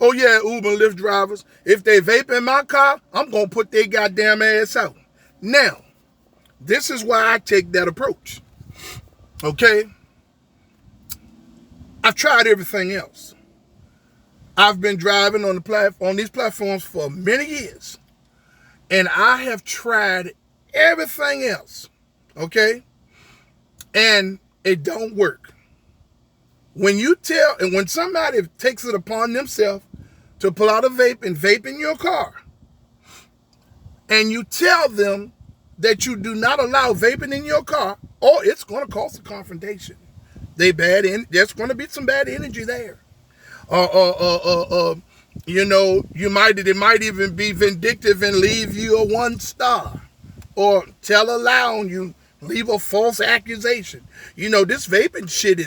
Oh yeah, Uber and Lyft drivers, if they vape in my car, I'm going to put their goddamn ass out. Now, this is why I take that approach. Okay? I've tried everything else. I've been driving on these platforms for many years. And I have tried everything else. Okay? And it don't work. When somebody takes it upon themselves to pull out a vape and vape in your car, and you tell them that you do not allow vaping in your car, or it's going to cause a confrontation. There's going to be some bad energy there. It might even be vindictive and leave you a 1 star, or tell a lie on you, leave a false accusation. This vaping shit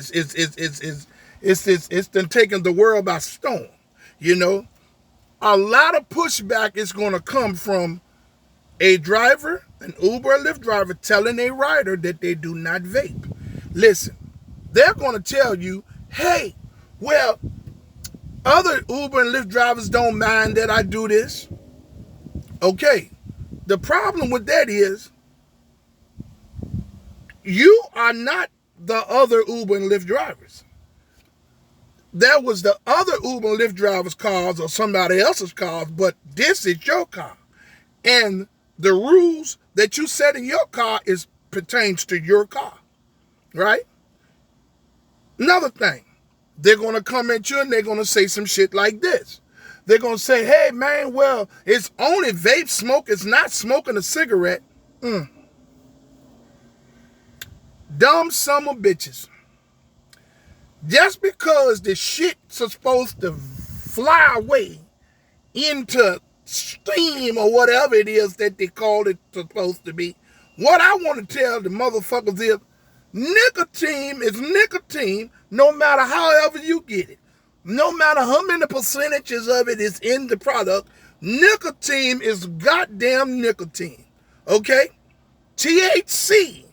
it's been taking the world by storm. A lot of pushback is going to come from a driver, an Uber or Lyft driver, telling a rider that they do not vape. Listen, they're going to tell you, hey, well, other Uber and Lyft drivers don't mind that I do this. Okay, the problem with that is you are not the other Uber and Lyft drivers. That was the other Uber and Lyft drivers' cars or somebody else's cars, but this is your car. And the rules that you set in your car pertains to your car, right? Another thing, they're going to come at you and they're going to say some shit like this. They're going to say, hey, man, well, it's only vape smoke. It's not smoking a cigarette. Dumb son of bitches. Just because the shit's supposed to fly away into steam or whatever it is that they call it supposed to be, what I want to tell the motherfuckers is nicotine is nicotine no matter however you get it. No matter how many percentages of it is in the product, nicotine is goddamn nicotine. Okay? THC,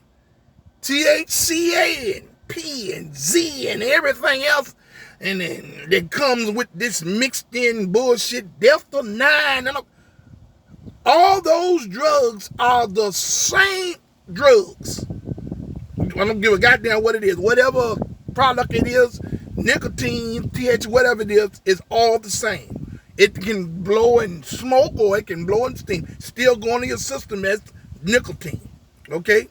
THCA, and P and Z and everything else, and then it comes with this mixed in bullshit, Delta 9, and all those drugs are the same drugs. I don't give a goddamn what it is. Whatever product it is, nicotine, THC, whatever it is all the same. It can blow in smoke or it can blow in steam. Still going in your system as nicotine. Okay?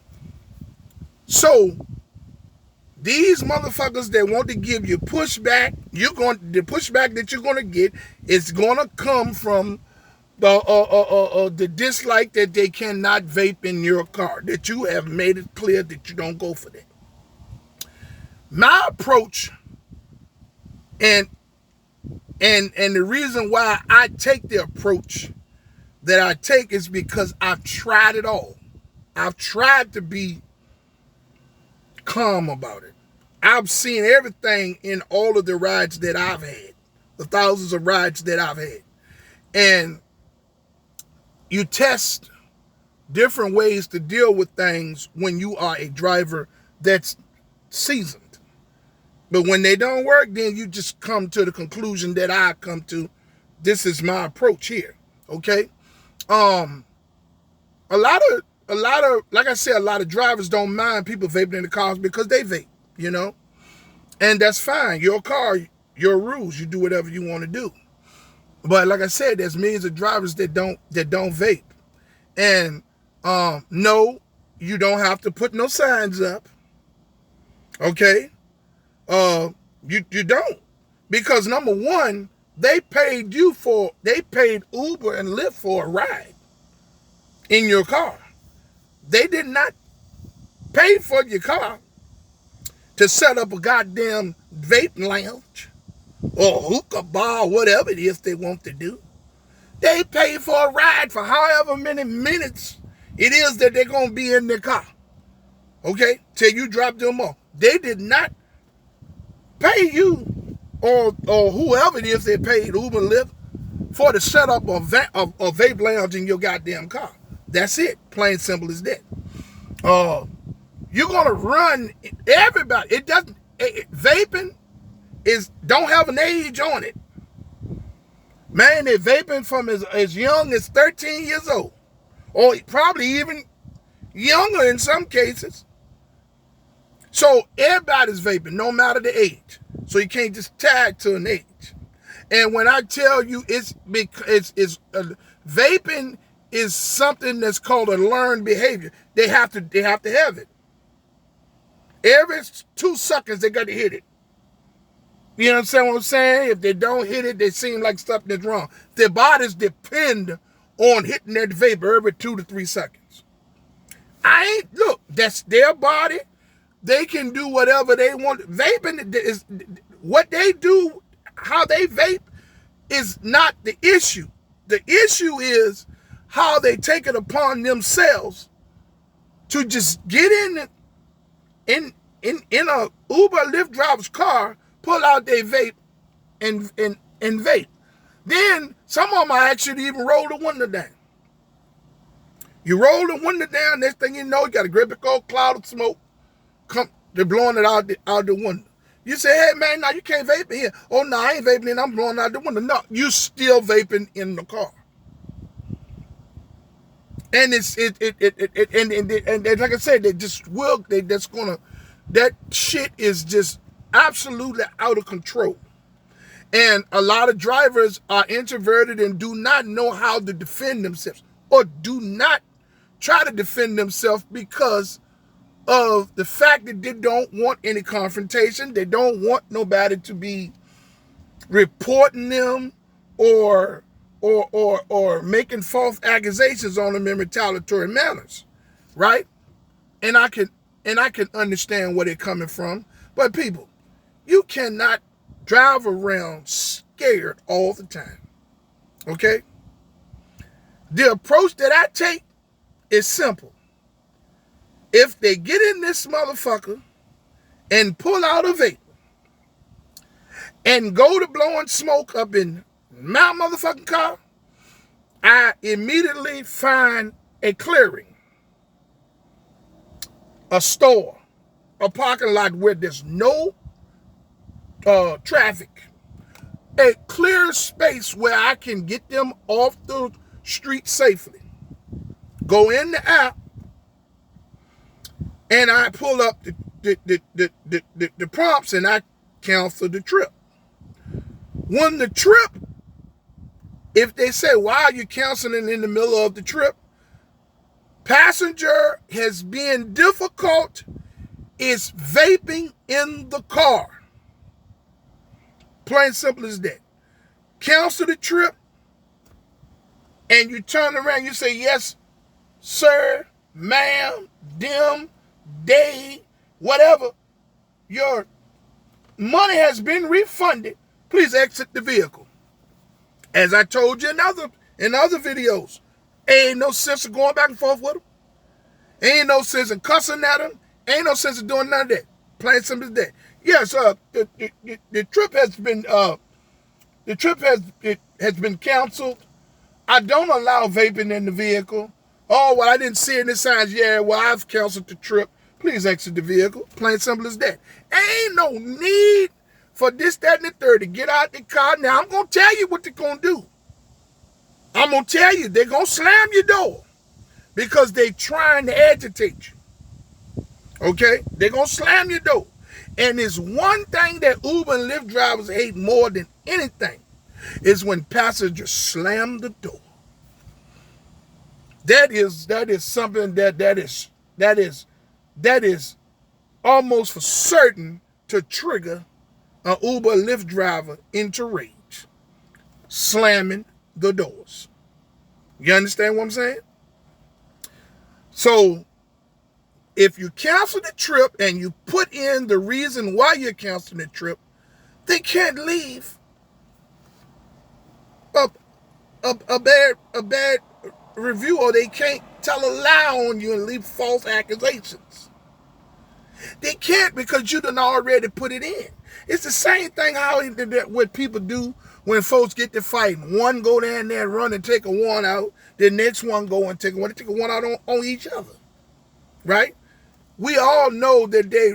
So, these motherfuckers that want to give you pushback, the pushback that you're going to get is going to come from the dislike that they cannot vape in your car, that you have made it clear that you don't go for that. My approach and the reason why I take the approach that I take is because I've tried it all. I've tried to be calm about it. I've seen everything in all of the rides that I've had, the thousands of rides that I've had. And you test different ways to deal with things when you are a driver that's seasoned. But when they don't work, then you just come to the conclusion that I come to. This is my approach here. Okay? A lot of, like I said, a lot of drivers don't mind people vaping in the cars because they vape, and that's fine. Your car, your rules, you do whatever you want to do. But like I said, there's millions of drivers that don't vape. And no, you don't have to put no signs up. Okay? You don't. Because number one, they paid Uber and Lyft for a ride in your car. They did not pay for your car to set up a goddamn vape lounge or hookah bar, whatever it is they want to do. They pay for a ride for however many minutes it is that they're going to be in their car. Okay? Till you drop them off. They did not pay you or whoever it is they paid Uber and Lyft for to set up a vape lounge in your goddamn car. That's it. Plain simple as that. You're gonna run everybody. Vaping don't have an age on it. Man, they're vaping from as young as 13 years old, or probably even younger in some cases. So everybody's vaping, no matter the age. So you can't just tag to an age. And when I tell you vaping is something that's called a learned behavior. They have to have it. Every 2 seconds they got to hit it. You understand what I'm saying? If they don't hit it, they seem like something is wrong. Their bodies depend on hitting that vapor every 2 to 3 seconds. Look, that's their body. They can do whatever they want. Vaping is what they do, how they vape is not the issue. The issue is how they take it upon themselves to just get in a Uber Lyft driver's car, pull out their vape and vape. Then some of them actually even roll the window down. You roll the window down, next thing you know, you got a great big old cloud of smoke. They're blowing it out the window. You say, hey man, no, you can't vape in here. Oh no, I ain't vaping in, I'm blowing out the window. No, you still vaping in the car. And and like I said, that shit is just absolutely out of control. And a lot of drivers are introverted and do not know how to defend themselves, or do not try to defend themselves because of the fact that they don't want any confrontation. They don't want nobody to be reporting them or making false accusations on them in retaliatory manners, right? And I can understand where they're coming from. But people, you cannot drive around scared all the time. Okay? The approach that I take is simple. If they get in this motherfucker and pull out a vape and go to blowing smoke up in my motherfucking car, I immediately find a clearing, a store, a parking lot where there's no traffic, a clear space where I can get them off the street safely. Go in the app, and I pull up the prompts and I cancel the trip. When the trip, if they say, why are you canceling in the middle of the trip? Passenger has been difficult, is vaping in the car. Plain simple as that. Cancel the trip, and you turn around, you say, yes, sir, ma'am, them, they, whatever, your money has been refunded. Please exit the vehicle. As I told you in other videos, ain't no sense of going back and forth with them. Ain't no sense of cussing at them. Ain't no sense of doing none of that. Plain simple as that. Yes, the trip has been canceled. I don't allow vaping in the vehicle. Oh, well, I didn't see any signs. Yeah, well, I've canceled the trip. Please exit the vehicle. Plain simple as that. Ain't no need for this, that, and the third to get out the car. Now, I'm going to tell you what they're going to do. I'm going to tell you, they're going to slam your door because they're trying to agitate you. Okay? They're going to slam your door. And there's one thing that Uber and Lyft drivers hate more than anything is when passengers slam the door. That is something that is almost for certain to trigger an Uber Lyft driver into rage, slamming the doors. You understand what I'm saying? So if you cancel the trip and you put in the reason why you're canceling the trip, they can't leave a bad review, or they can't tell a lie on you and leave false accusations. They can't, because you done already put it in. It's the same thing what people do when folks get to fighting. One go down there and run and take a one out. The next one go and take a one. They take a one out on each other. Right? We all know that they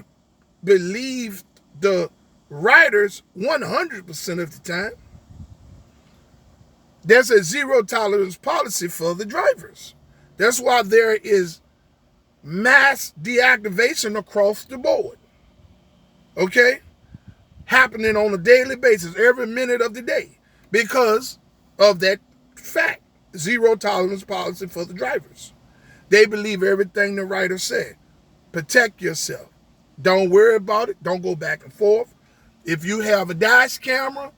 believe the writers 100% of the time. There's a zero tolerance policy for the drivers. That's why there is mass deactivation across the board. Okay? Happening on a daily basis, every minute of the day, because of that fact. Zero tolerance policy for the drivers. They believe everything the writer said. Protect yourself. Don't worry about it. Don't go back and forth. If you have a dash camera,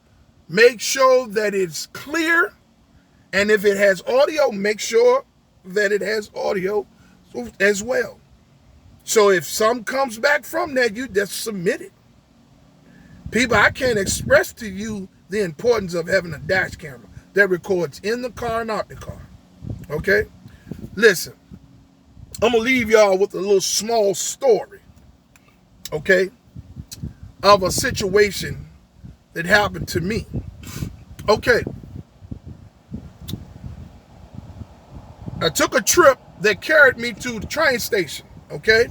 make sure that it's clear. And if it has audio, make sure that it has audio as well. So if something comes back from that, you just submit it. People, I can't express to you the importance of having a dash camera that records in the car and out the car. Okay? Listen, I'm going to leave y'all with a little small story, okay, of a situation that happened to me. Okay. I took a trip that carried me to the train station, okay?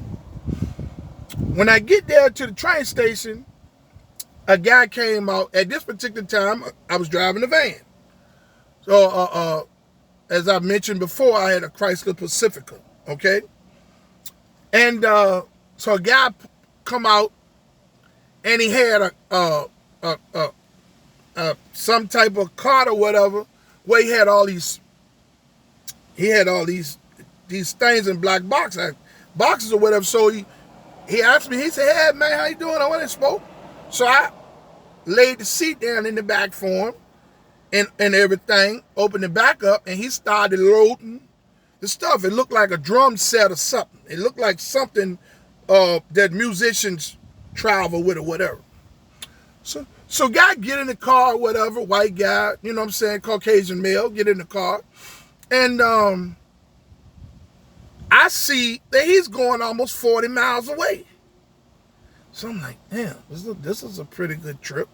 When I get there to the train station, a guy came out. At this particular time, I was driving a van. So, as I mentioned before, I had a Chrysler Pacifica, okay? And so a guy come out, and he had some type of cart or whatever, where he had all these things in black boxes or whatever. So he asked me, he said, "Hey man, how you doing? I want to smoke." So I laid the seat down in the back for him and everything, opened it back up, and he started loading the stuff. It looked like a drum set or something. It looked like something that musicians travel with or whatever. So guy get in the car, whatever, white guy, you know what I'm saying, Caucasian male, get in the car. And I see that he's going almost 40 miles away. So I'm like, damn, this is a pretty good trip.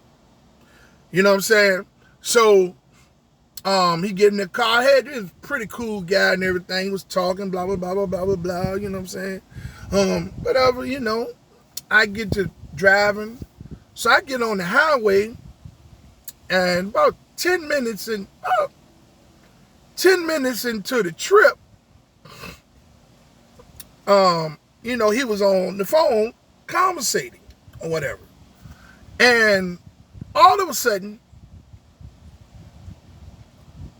You know what I'm saying? So he get in the car. He was a pretty cool guy and everything. He was talking, blah, blah, blah, blah, blah, blah, blah. You know what I'm saying? Whatever, you know. I get to driving. So I get on the highway, and about 10 minutes into the trip, you know, he was on the phone conversating or whatever. And all of a sudden,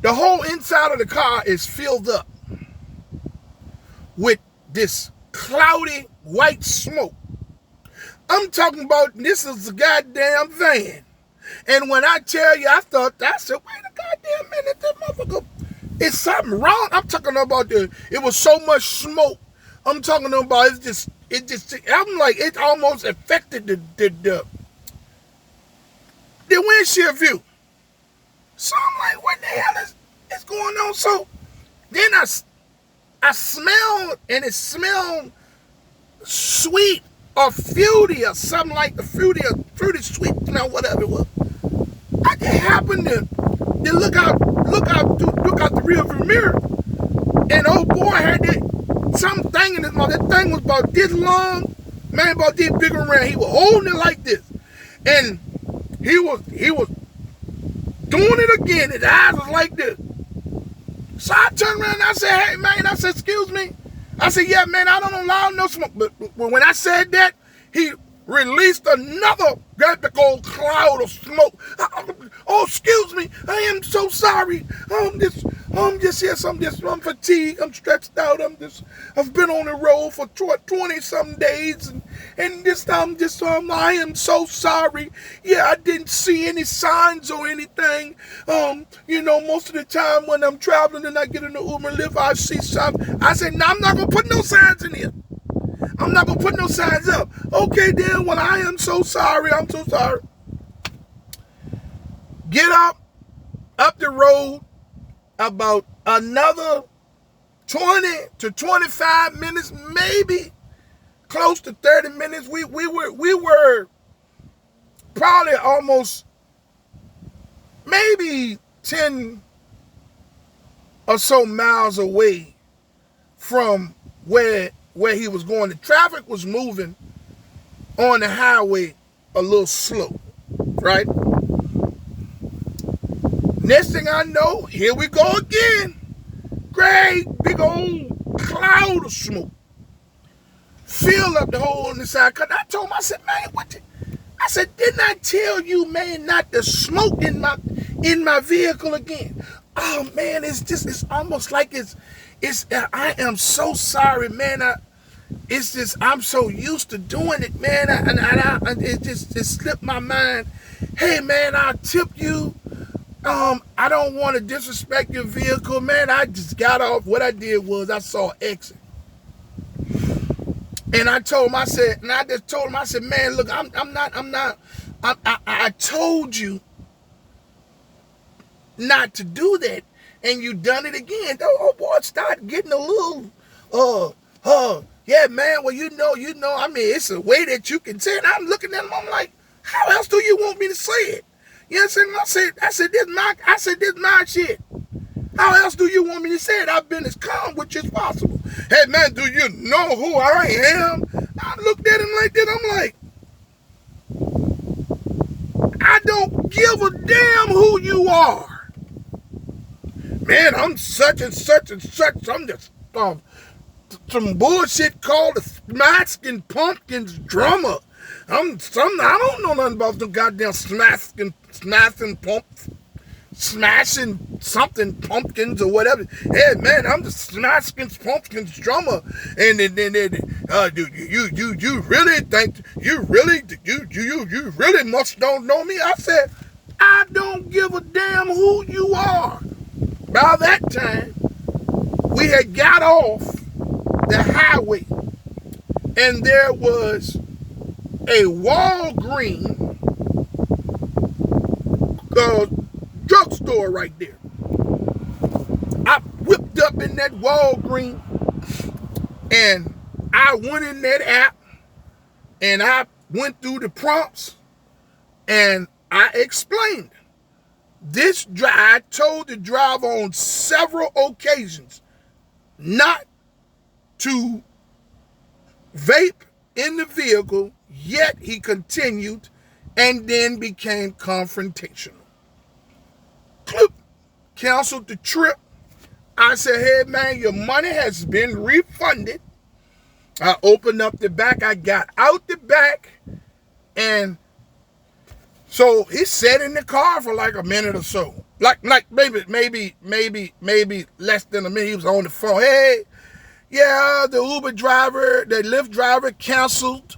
the whole inside of the car is filled up with this cloudy white smoke. I'm talking about, this is a goddamn van. And when I tell you, I said, wait a goddamn minute, that motherfucker, is something wrong? I'm talking about it was so much smoke. I'm talking about I'm like, it almost affected the windshield view. So I'm like, what the hell is going on? So then I smelled, and it smelled sweet or fruity or something like the fruity sweet smell, whatever it was. I just happened to look out the rearview mirror, and old boy had something in his mouth. That thing was about this long, man, about this big around. He was holding it like this, and he was doing it again. His eyes was like this. So I turned around and I said, "Hey man," I said, "Excuse me." I said, "Yeah, man, I don't allow no smoke." But when I said that, he released another big old cloud of smoke. "Oh, excuse me. I am so sorry. I'm fatigued. I'm stretched out. I've been on the road for 20-some days, and this time, I am so sorry. Yeah, I didn't see any signs or anything. You know, most of the time when I'm traveling and I get in the Uber Lyft, I see something." I said, "No, I'm not going to put no signs in here. I'm not going to put no signs up." "Okay, then, well, I am so sorry. I'm so sorry." Get up the road about another 20 to 25 minutes, maybe close to 30 minutes. We were probably almost maybe 10 or so miles away from where he was going. The traffic was moving on the highway a little slow, right? Next thing I know, here we go again. Great big old cloud of smoke. Filled up the hole on the side. Cause I told him, I said, man, I said, didn't I tell you, man, not to smoke in my vehicle again? Oh man, it's almost like I am so sorry, man. I'm so used to doing it, man. It slipped my mind. Hey man, I'll tip you. I don't want to disrespect your vehicle, man. I just got off. What I did was I saw exit. And I told him, I said, man, look, I told you not to do that, and you done it again. Oh boy, start getting a little, yeah, man, well, you know, I mean, it's a way that you can say it. I'm looking at him, I'm like, how else do you want me to say it? You know what I'm saying? I said, this my shit. How else do you want me to say it? I've been as calm with you as possible. Hey, man, do you know who I am? I looked at him like that. I'm like, I don't give a damn who you are. Man, I'm such and such and such. I'm just some bullshit called the Smashing Pumpkins drummer. I don't know nothing about them goddamn smashing something pumpkins or whatever. Hey man, I'm the Smashing Pumpkins drummer. And then do you really think you really much don't know me? I said, I don't give a damn who you are. By that time, we had got off the highway, and there was a Walgreens drugstore right there. I whipped up in that Walgreens, and I went in that app, and I went through the prompts, and I explained. I told the driver on several occasions not to vape in the vehicle, yet he continued and then became confrontational. Canceled the trip. I said, hey man, your money has been refunded. I opened up the back. I got out the back, and so he sat in the car for like a minute or so. Like maybe less than a minute. He was on the phone. Hey, yeah, the Uber driver, the Lyft driver canceled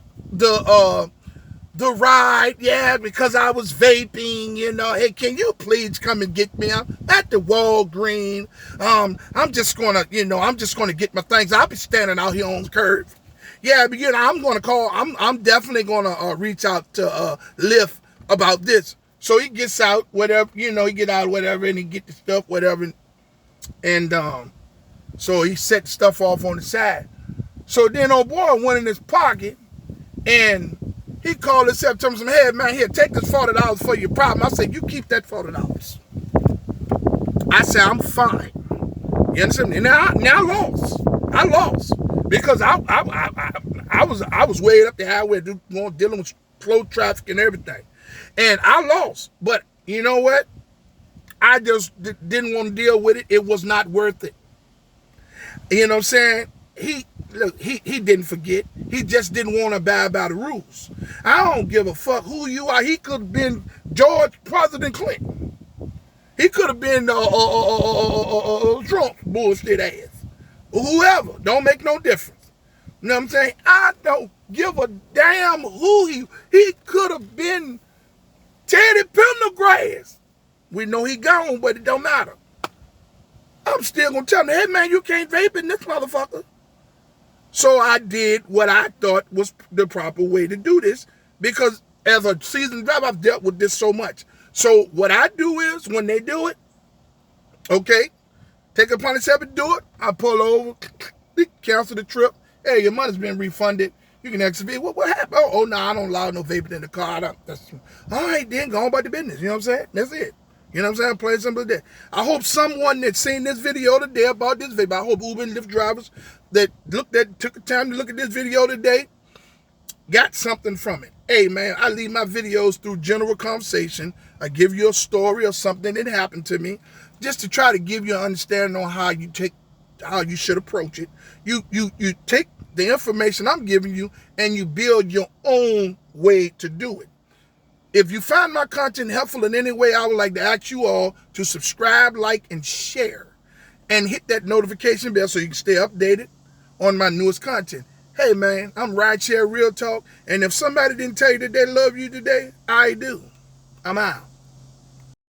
the ride, yeah, because I was vaping, you know. Hey, can you please come and get me? I'm at the Walgreens. I'm just gonna get my things. I'll be standing out here on the curb. Yeah, but I'm definitely gonna reach out to Lyft about this. So he gets out, whatever, he get out, whatever, and he get the stuff, whatever, and so he set stuff off on the side. So then old boy went in his pocket, and he called us up, told him, hey man, here, take this $40 for your problem. I said, you keep that $40. I said, I'm fine. You understand me? Now I lost because I was way up the highway dealing with slow traffic and everything, and I lost. But you know what? I just didn't want to deal with it. It was not worth it. You know what I'm saying? He didn't forget. He just didn't want to abide by the rules. I don't give a fuck who you are. He could have been President Clinton. He could have been Trump bullshit ass. Whoever. Don't make no difference. You know what I'm saying? I don't give a damn who he could have been Teddy Pendergrass. We know he gone, but it don't matter. I'm still going to tell him, hey man, you can't vape in this motherfucker. So I did what I thought was the proper way to do this, because as a seasoned driver, I've dealt with this so much. So what I do is, when they do it, okay, take it upon itself to do it, I pull over, cancel the trip. Hey, your money's been refunded. You can exit vehicle. What happened? Oh, no, I don't allow no vaping in the car. All right, then, go on about the business. You know what I'm saying? That's it. You know what I'm saying? Plain simple as that. I hope someone that's seen this video today about this vape, I hope Uber and Lyft drivers that took the time to look at this video today got something from it. Hey, man, I leave my videos through general conversation. I give you a story or something that happened to me, just to try to give you an understanding on how you should approach it. You take the information I'm giving you and you build your own way to do it. If you find my content helpful in any way, I would like to ask you all to subscribe, like, and share. And hit that notification bell so you can stay updated on my newest content. Hey man, I'm Rideshare RealTalk, and if somebody didn't tell you that they love you today, I do. I'm out.